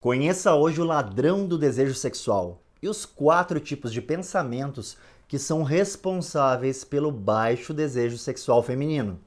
Conheça hoje o ladrão do desejo sexual e os 4 tipos de pensamentos que são responsáveis pelo baixo desejo sexual feminino.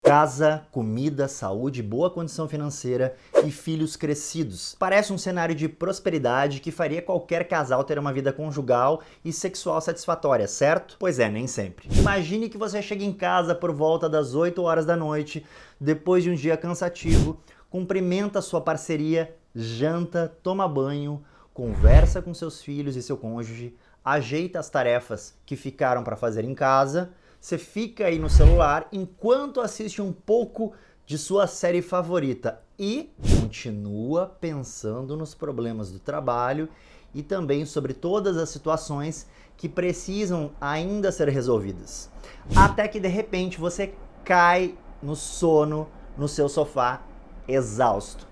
Casa, comida, saúde, boa condição financeira e filhos crescidos. Parece um cenário de prosperidade que faria qualquer casal ter uma vida conjugal e sexual satisfatória, certo? Pois é, nem sempre. Imagine que você chega em casa por volta das 8 horas da noite, depois de um dia cansativo, cumprimenta sua parceria, janta, toma banho, conversa com seus filhos e seu cônjuge, ajeita as tarefas que ficaram para fazer em casa. Você fica aí no celular enquanto assiste um pouco de sua série favorita e continua pensando nos problemas do trabalho e também sobre todas as situações que precisam ainda ser resolvidas. Até que de repente você cai no sono no seu sofá, exausto.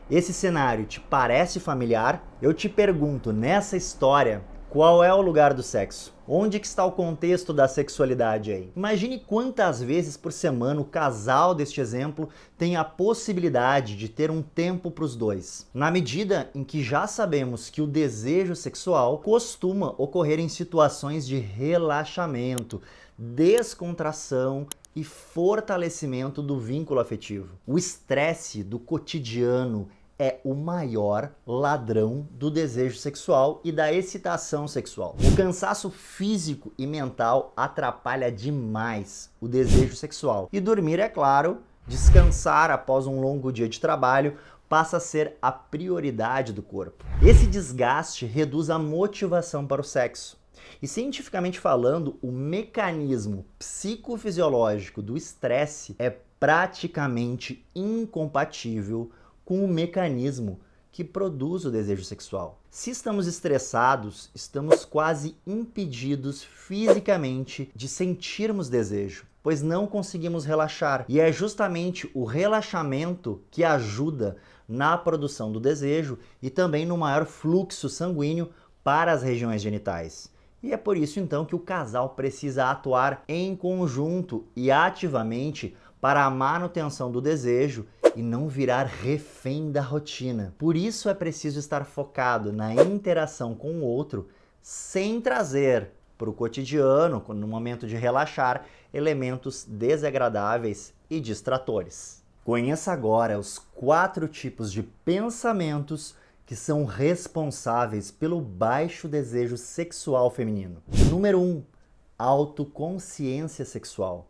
Esse cenário te parece familiar? Eu te pergunto, nessa história, qual é o lugar do sexo? Onde que está o contexto da sexualidade aí? Imagine quantas vezes por semana o casal deste exemplo tem a possibilidade de ter um tempo para os dois. Na medida em que já sabemos que o desejo sexual costuma ocorrer em situações de relaxamento, descontração e fortalecimento do vínculo afetivo. O estresse do cotidiano é o maior ladrão do desejo sexual e da excitação sexual. O cansaço físico e mental atrapalha demais o desejo sexual. E dormir, é claro, descansar após um longo dia de trabalho passa a ser a prioridade do corpo. Esse desgaste reduz a motivação para o sexo. E cientificamente falando, o mecanismo psicofisiológico do estresse é praticamente incompatível com o mecanismo que produz o desejo sexual. Se estamos estressados, estamos quase impedidos fisicamente de sentirmos desejo, pois não conseguimos relaxar. E é justamente o relaxamento que ajuda na produção do desejo e também no maior fluxo sanguíneo para as regiões genitais. E é por isso então que o casal precisa atuar em conjunto e ativamente para a manutenção do desejo e não virar refém da rotina. Por isso é preciso estar focado na interação com o outro, sem trazer para o cotidiano, no momento de relaxar, elementos desagradáveis e distratores. Conheça agora os 4 tipos de pensamentos que são responsáveis pelo baixo desejo sexual feminino. Número 1. Autoconsciência sexual.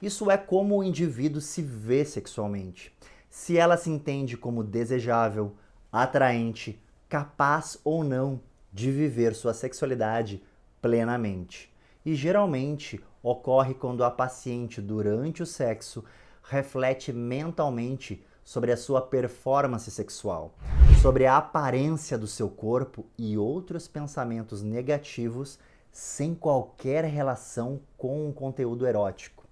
Isso é como o indivíduo se vê sexualmente. Se ela se entende como desejável, atraente, capaz ou não de viver sua sexualidade plenamente. E geralmente ocorre quando a paciente, durante o sexo, reflete mentalmente sobre a sua performance sexual, sobre a aparência do seu corpo e outros pensamentos negativos sem qualquer relação com o conteúdo erótico.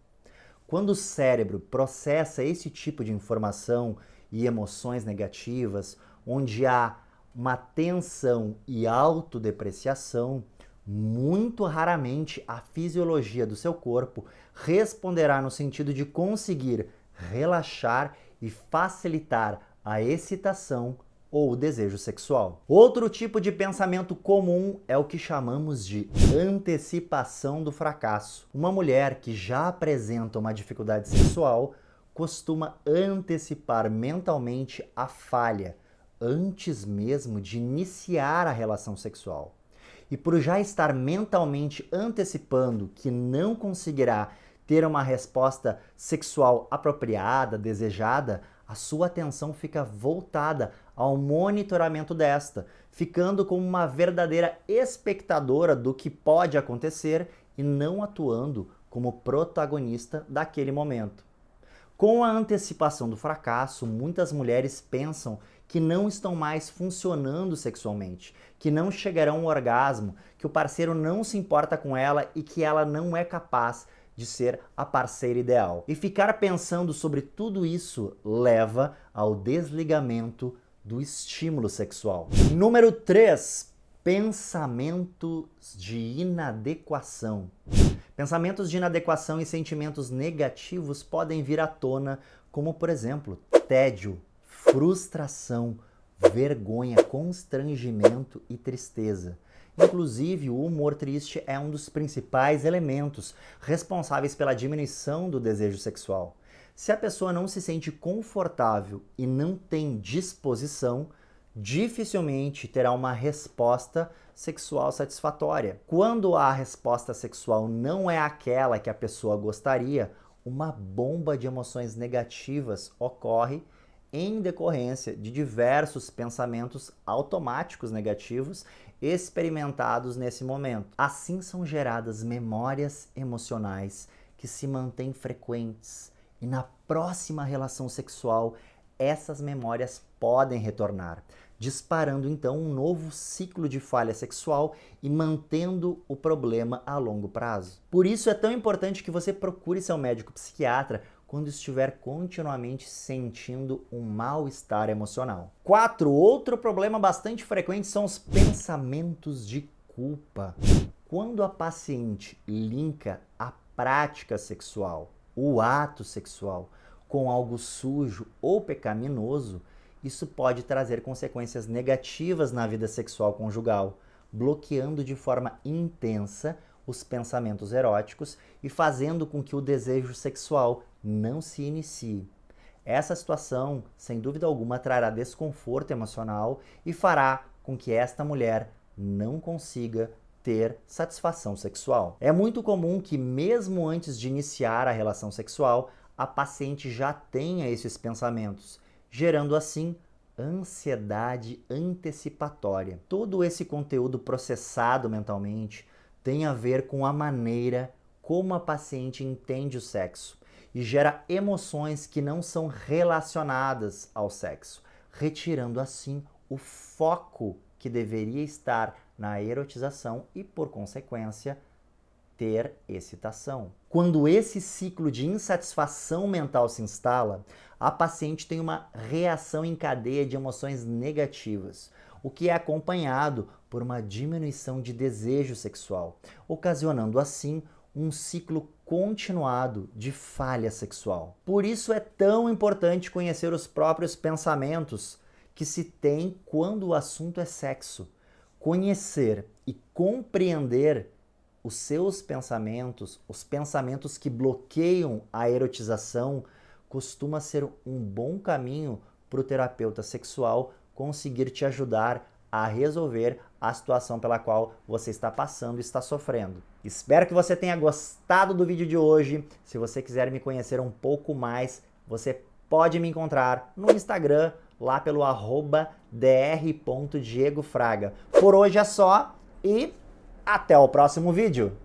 Quando o cérebro processa esse tipo de informação e emoções negativas, onde há uma tensão e autodepreciação, muito raramente a fisiologia do seu corpo responderá no sentido de conseguir relaxar e facilitar a excitação ou o desejo sexual. Outro tipo de pensamento comum é o que chamamos de antecipação do fracasso. Uma mulher que já apresenta uma dificuldade sexual costuma antecipar mentalmente a falha antes mesmo de iniciar a relação sexual. E por já estar mentalmente antecipando que não conseguirá ter uma resposta sexual apropriada, desejada, a sua atenção fica voltada ao monitoramento desta, ficando como uma verdadeira espectadora do que pode acontecer e não atuando como protagonista daquele momento. Com a antecipação do fracasso, muitas mulheres pensam que não estão mais funcionando sexualmente, que não chegarão ao orgasmo, que o parceiro não se importa com ela e que ela não é capaz de ser a parceira ideal. E ficar pensando sobre tudo isso leva ao desligamento do estímulo sexual. Número 3. Pensamentos de inadequação. Pensamentos de inadequação e sentimentos negativos podem vir à tona, como por exemplo, tédio, frustração, vergonha, constrangimento e tristeza. Inclusive, o humor triste é um dos principais elementos responsáveis pela diminuição do desejo sexual. Se a pessoa não se sente confortável e não tem disposição, dificilmente terá uma resposta sexual satisfatória. Quando a resposta sexual não é aquela que a pessoa gostaria, uma bomba de emoções negativas ocorre em decorrência de diversos pensamentos automáticos negativos experimentados nesse momento. Assim são geradas memórias emocionais que se mantêm frequentes e na próxima relação sexual essas memórias podem retornar, disparando então um novo ciclo de falha sexual e mantendo o problema a longo prazo. Por isso é tão importante que você procure seu médico psiquiatra quando estiver continuamente sentindo um mal-estar emocional. 4. Outro problema bastante frequente são os pensamentos de culpa. Quando a paciente linka a prática sexual, o ato sexual, com algo sujo ou pecaminoso, isso pode trazer consequências negativas na vida sexual conjugal, bloqueando de forma intensa os pensamentos eróticos e fazendo com que o desejo sexual não se inicie. Essa situação, sem dúvida alguma, trará desconforto emocional e fará com que esta mulher não consiga ter satisfação sexual. É muito comum que, mesmo antes de iniciar a relação sexual, a paciente já tenha esses pensamentos, gerando assim ansiedade antecipatória. Todo esse conteúdo processado mentalmente tem a ver com a maneira como a paciente entende o sexo e gera emoções que não são relacionadas ao sexo, retirando assim o foco que deveria estar na erotização e, por consequência, ter excitação. Quando esse ciclo de insatisfação mental se instala, a paciente tem uma reação em cadeia de emoções negativas, o que é acompanhado por uma diminuição de desejo sexual, ocasionando assim um ciclo continuado de falha sexual. Por isso é tão importante conhecer os próprios pensamentos que se tem quando o assunto é sexo. Conhecer e compreender os seus pensamentos, os pensamentos que bloqueiam a erotização, costuma ser um bom caminho para o terapeuta sexual conseguir te ajudar a resolver a situação pela qual você está passando e está sofrendo. Espero que você tenha gostado do vídeo de hoje. Se você quiser me conhecer um pouco mais, você pode me encontrar no Instagram, lá pelo @dr.diegofraga. Por hoje é só e até o próximo vídeo!